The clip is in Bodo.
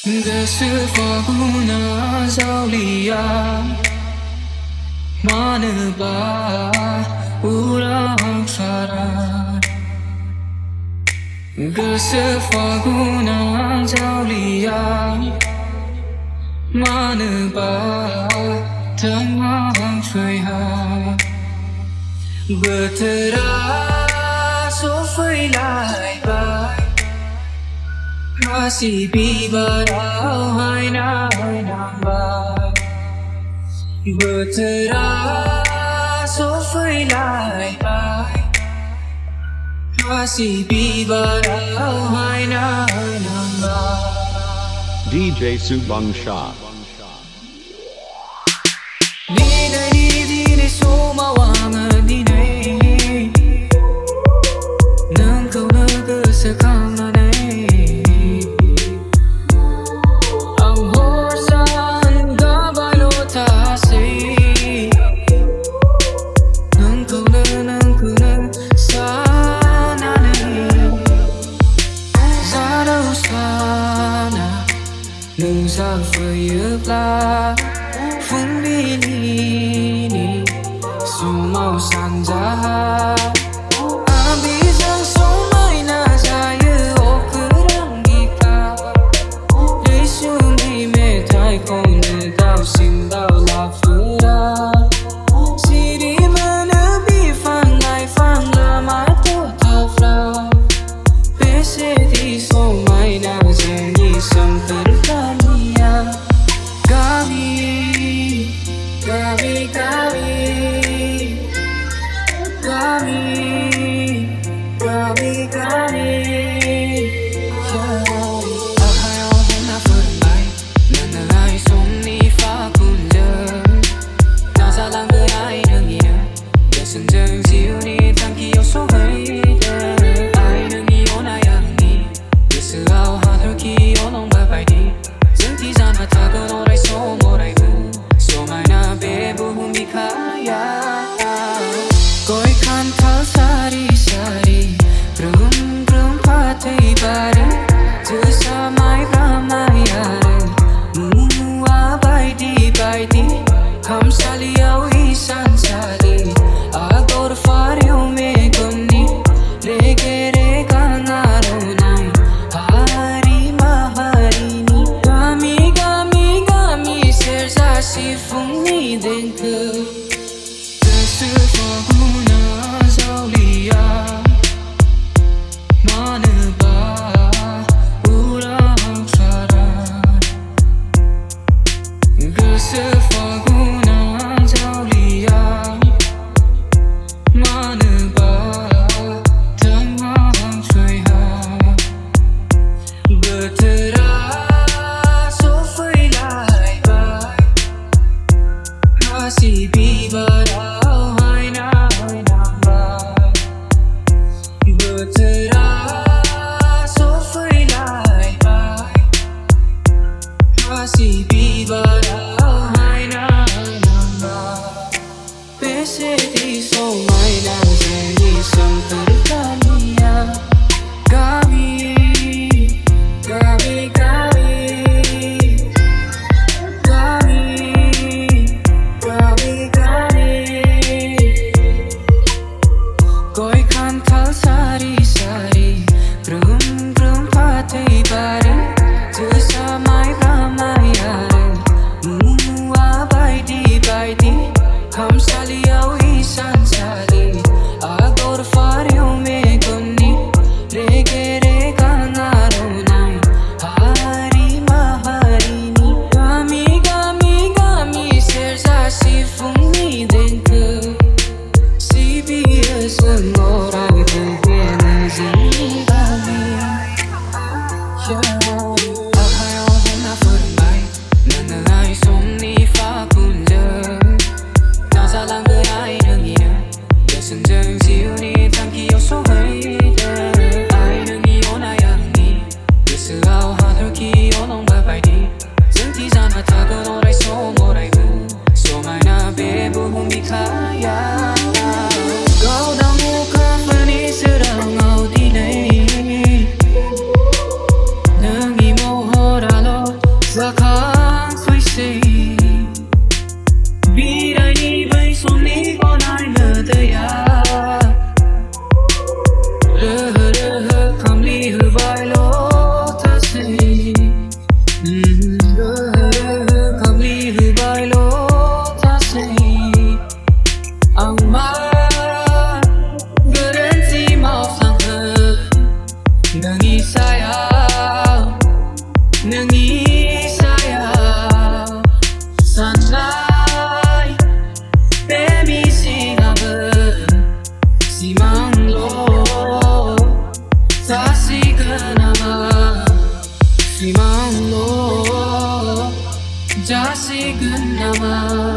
Gesefaguna Zaulia Manaba Urang Sara Gesefaguna Zaulia Manaba Tamang Shwaya Betera Sofai Lai Bai Masih bibarau hai nambah Betera sofai lai bai Masih bibarau hai nambah DJ Subungsa. Ninai diri somawangan ninai Nang kau nagesekangan Nâng phơi la phun đi ni su mau san ra abi sang sông mai na ra yu okurang ika để su mi me tai con nữ cao sim bao la phura si đi mà nữ bi phang lại phang la mai to thao phra bé sẽ đi sông mai na ra ni sông phơi Manaba 희망로 자식은 아마 희망로 자식은 아마